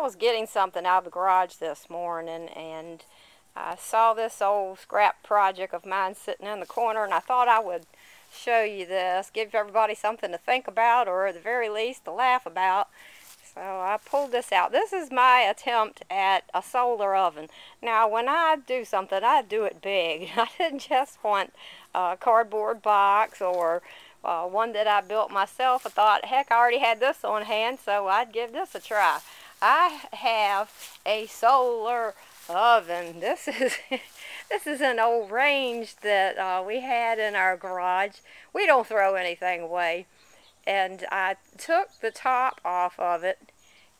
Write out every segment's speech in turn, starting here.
was getting something out of the garage this morning, and I saw this old scrap project of mine sitting in the corner, and I thought I would show you this, give everybody something to think about, or at the very least to laugh about. So I pulled this out. This is my attempt at a solar oven. Now when I do something, I do it big. I didn't just want a cardboard box or one that I built myself. I thought, heck, I already had this on hand, so I'd give this a try. I have a solar oven. This is this is an old range that we had in our garage. We don't throw anything away. And I took the top off of it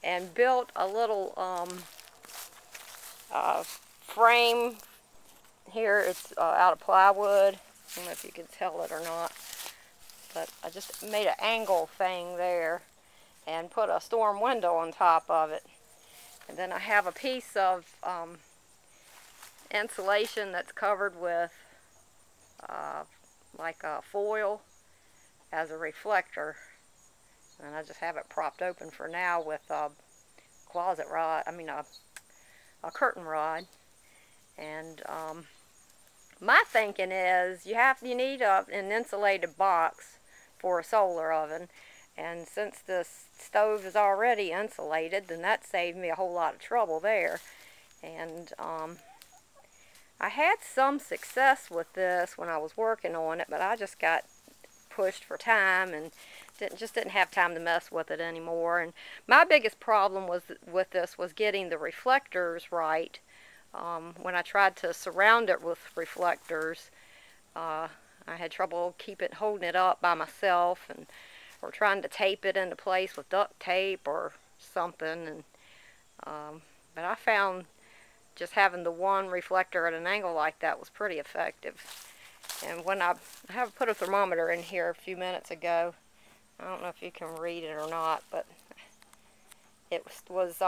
and built a little frame here. It's out of plywood. I don't know if you can tell it or not, but I just made an angle thing there and put a storm window on top of it. And then I have a piece of insulation that's covered with like a foil as a reflector, and I just have it propped open for now with a closet rod, a curtain rod. And my thinking is you need an insulated box for a solar oven, and since this stove is already insulated, then that saved me a whole lot of trouble there. And I had some success with this when I was working on it, but I just got pushed for time and just didn't have time to mess with it anymore. And my biggest problem with this was getting the reflectors right. When I tried to surround it with reflectors, I had trouble holding it up by myself, or trying to tape it into place with duct tape or something. And but I found just having the one reflector at an angle like that was pretty effective. And when I have put a thermometer in here a few minutes ago, I don't know if you can read it or not, but it was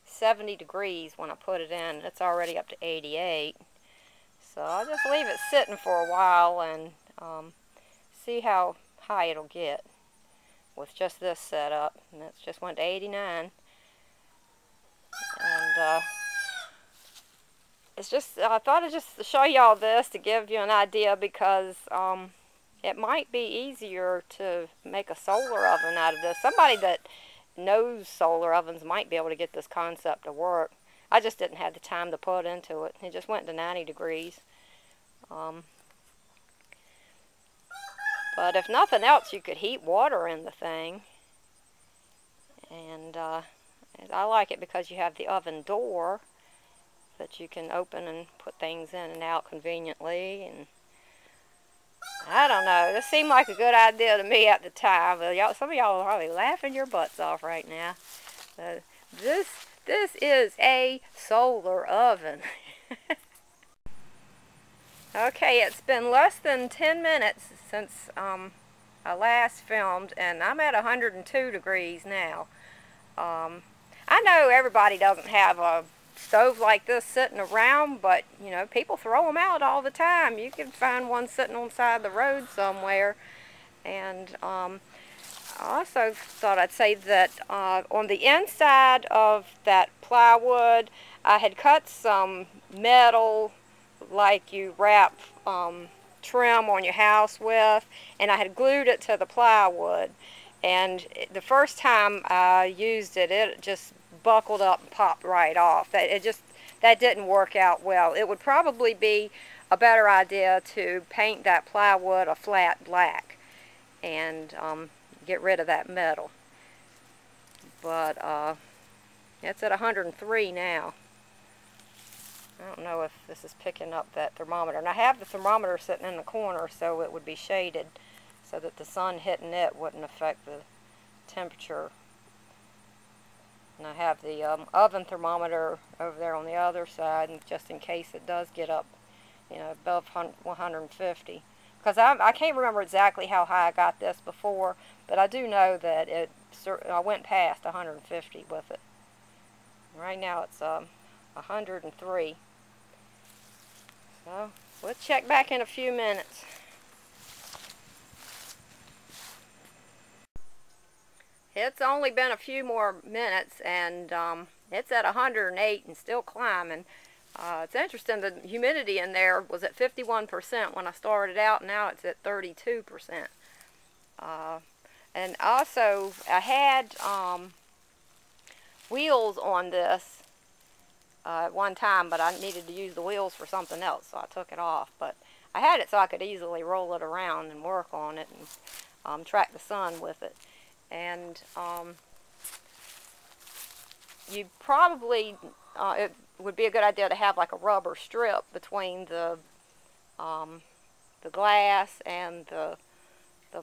70 degrees when I put it in. It's already up to 88. So I'll just leave it sitting for a while and see how high it'll get with just this setup. And it's just went to 89. And it's just, I thought I'd just show y'all this to give you an idea, because it might be easier to make a solar oven out of this. Somebody that knows solar ovens might be able to get this concept to work. I just didn't have the time to put into it. It just went to 90 degrees. But if nothing else, you could heat water in the thing. And I like it because you have the oven door that you can open and put things in and out conveniently. And I don't know, this seemed like a good idea to me at the time, but some of y'all are probably laughing your butts off right now. This is a solar oven. Okay, it's been less than 10 minutes since I last filmed, and I'm at 102 degrees now. I know everybody doesn't have a stove like this sitting around, but you know, people throw them out all the time. You can find one sitting on the side of the road somewhere. And I also thought I'd say that on the inside of that plywood, I had cut some metal like you wrap trim on your house with, and I had glued it to the plywood. And the first time I used it, it just buckled up and popped right off. That didn't work out well. It would probably be a better idea to paint that plywood a flat black and get rid of that metal. But it's at 103 now. I don't know if this is picking up that thermometer. And I have the thermometer sitting in the corner so it would be shaded, so that the sun hitting it wouldn't affect the temperature. And I have the oven thermometer over there on the other side, and just in case it does get up, you know, above 150. Because I can't remember exactly how high I got this before, but I do know that I went past 150 with it. Right now it's 103. So we'll check back in a few minutes. It's only been a few more minutes, and it's at 108 and still climbing. It's interesting, the humidity in there was at 51% when I started out, and now it's at 32%. And also, I had wheels on this at one time, but I needed to use the wheels for something else, so I took it off. But I had it so I could easily roll it around and work on it and track the sun with it. And you probably, it would be a good idea to have like a rubber strip between the glass and the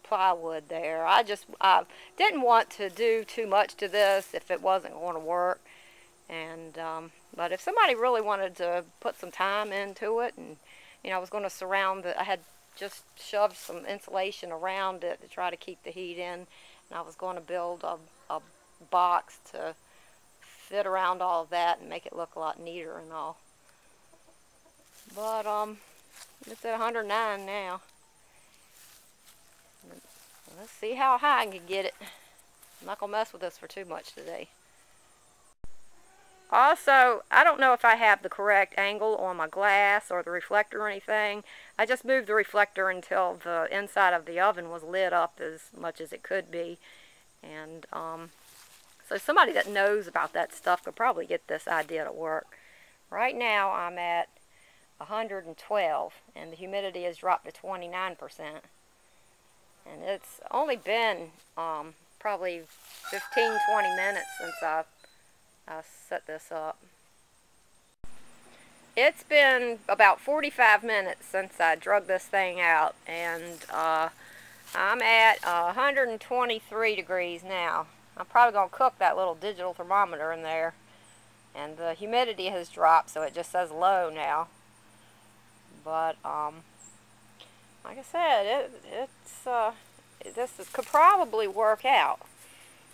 plywood there. I didn't want to do too much to this if it wasn't going to work. And but if somebody really wanted to put some time into it, and I was going to surround it, I had just shoved some insulation around it to try to keep the heat in, and I was going to build a box to fit around all of that and make it look a lot neater and all. But it's at 109 now. Let's see how high I can get it. I'm not going to mess with this for too much today. Also, I don't know if I have the correct angle on my glass or the reflector or anything. I just moved the reflector until the inside of the oven was lit up as much as it could be. And so somebody that knows about that stuff could probably get this idea to work. Right now I'm at 112 and the humidity has dropped to 29%. And it's only been probably 15-20 minutes since I set this up. It's been about 45 minutes since I drug this thing out, and I'm at 123 degrees now. I'm probably going to cook that little digital thermometer in there, and the humidity has dropped, so it just says low now. But like I said, this could probably work out.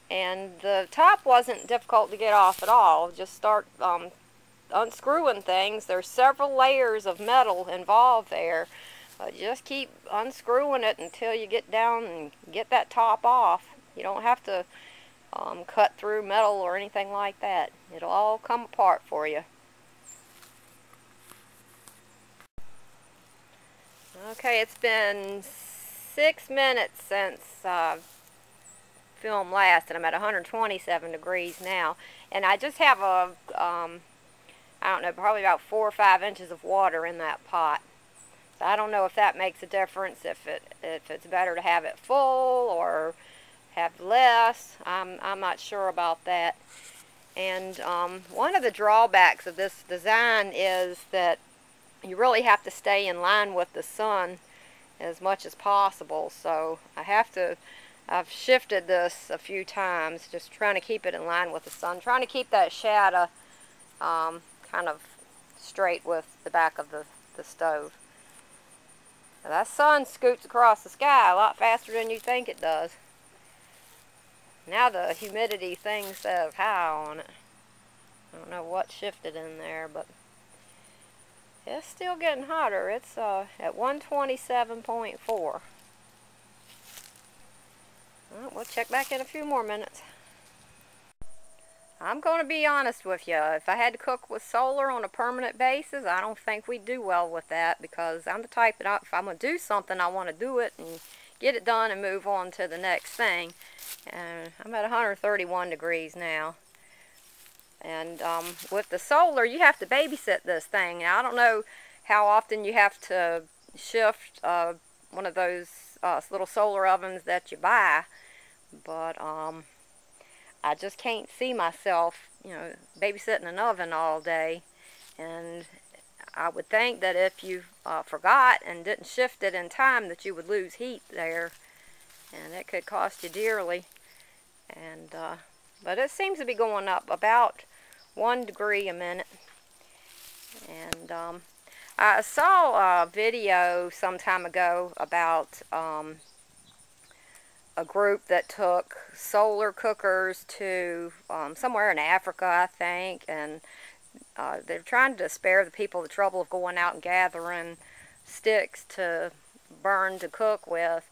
And the top wasn't difficult to get off at all. Just start unscrewing things. There's several layers of metal involved there. Just keep unscrewing it until you get down and get that top off. You don't have to cut through metal or anything like that. It'll all come apart for you. Okay, it's been 6 minutes since film last, and I'm at 127 degrees now, and I just have a I don't know, probably about 4 or 5 inches of water in that pot. So I don't know if that makes a difference, if it's better to have it full or have less. I'm not sure about that. And one of the drawbacks of this design is that you really have to stay in line with the sun as much as possible. So I've shifted this a few times, just trying to keep it in line with the sun, trying to keep that shadow kind of straight with the back of the stove. Now that sun scoots across the sky a lot faster than you think it does. Now the humidity thing says high on it. I don't know what shifted in there, but it's still getting hotter. It's at 127.4. We'll check back in a few more minutes. I'm going to be honest with you. If I had to cook with solar on a permanent basis, I don't think we'd do well with that, because I'm the type that if I'm going to do something, I want to do it and get it done and move on to the next thing. And I'm at 131 degrees now. And with the solar, you have to babysit this thing. Now, I don't know how often you have to shift one of those little solar ovens that you buy, but I just can't see myself, babysitting an oven all day. And I would think that if you forgot and didn't shift it in time, that you would lose heat there, and it could cost you dearly. And but it seems to be going up about 1 degree a minute. And I saw a video some time ago about a group that took solar cookers to somewhere in Africa, I think, and they're trying to spare the people the trouble of going out and gathering sticks to burn to cook with.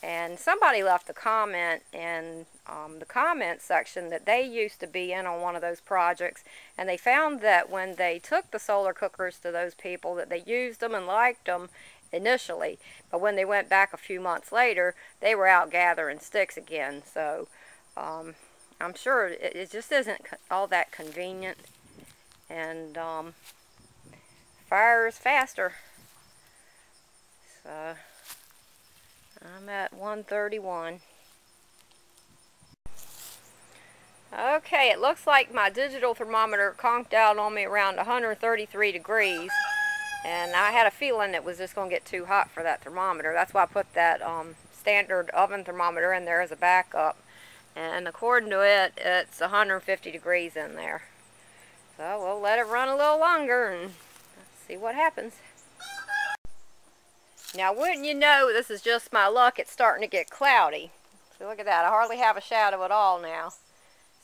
And somebody left a comment in the comment section that they used to be in on one of those projects, and they found that when they took the solar cookers to those people, that they used them and liked them initially, but when they went back a few months later, they were out gathering sticks again. So I'm sure it just isn't all that convenient, and fire is faster. So I'm at 131. Okay, it looks like my digital thermometer conked out on me around 133 degrees, and I had a feeling it was just going to get too hot for that thermometer. That's why I put that standard oven thermometer in there as a backup, and according to it, it's 150 degrees in there. So we'll let it run a little longer and see what happens. Now, wouldn't you know, this is just my luck, it's starting to get cloudy. So look at that, I hardly have a shadow at all now.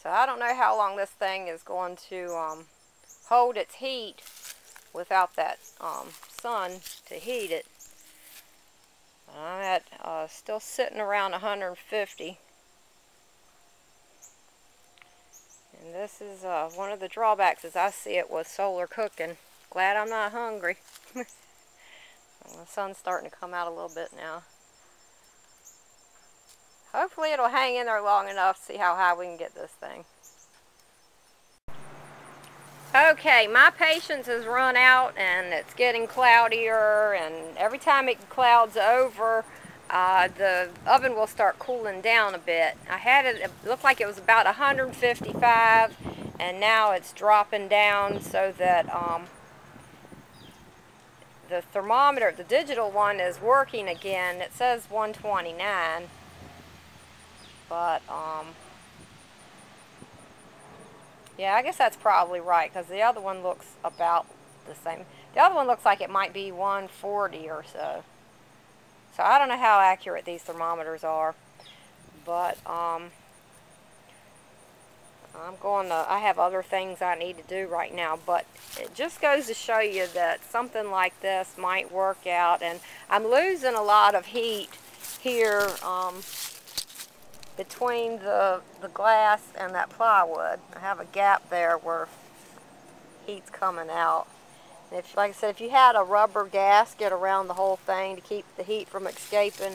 So I don't know how long this thing is going to hold its heat without that sun to heat it. I'm at still sitting around 150. And this is one of the drawbacks as I see it with solar cooking. Glad I'm not hungry. The sun's starting to come out a little bit now. Hopefully it'll hang in there long enough to see how high we can get this thing. Okay, my patience has run out and it's getting cloudier, and every time it clouds over, the oven will start cooling down a bit. I had it looked like it was about 155, and now it's dropping down so that the thermometer, the digital one, is working again. It says 129, but yeah, I guess that's probably right, because the other one looks about the same. The other one looks like it might be 140 or so. So I don't know how accurate these thermometers are, but I have other things I need to do right now, but it just goes to show you that something like this might work out. And I'm losing a lot of heat here between the glass and that plywood. I have a gap there where heat's coming out. And if, like I said, if you had a rubber gasket around the whole thing to keep the heat from escaping,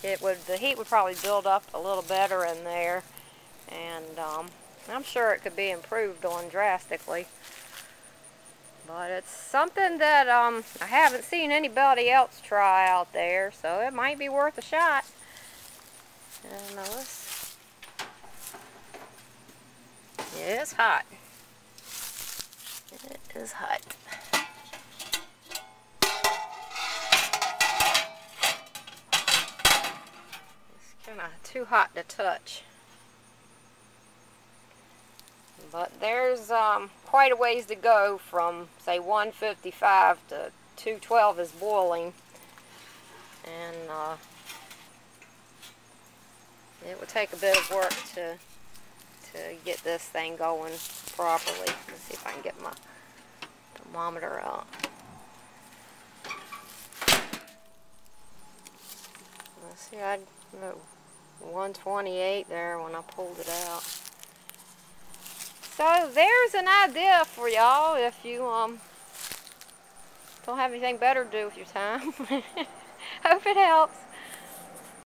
the heat would probably build up a little better in there, and I'm sure it could be improved on drastically. But it's something that I haven't seen anybody else try out there, so it might be worth a shot. And yeah, it's hot. It is hot. It's kind of too hot to touch. But there's quite a ways to go from, say, 155 to 212 is boiling. And it would take a bit of work to get this thing going properly. Let's see if I can get my thermometer out. Let's see, I had 128 there when I pulled it out. So there's an idea for y'all if you don't have anything better to do with your time. Hope it helps.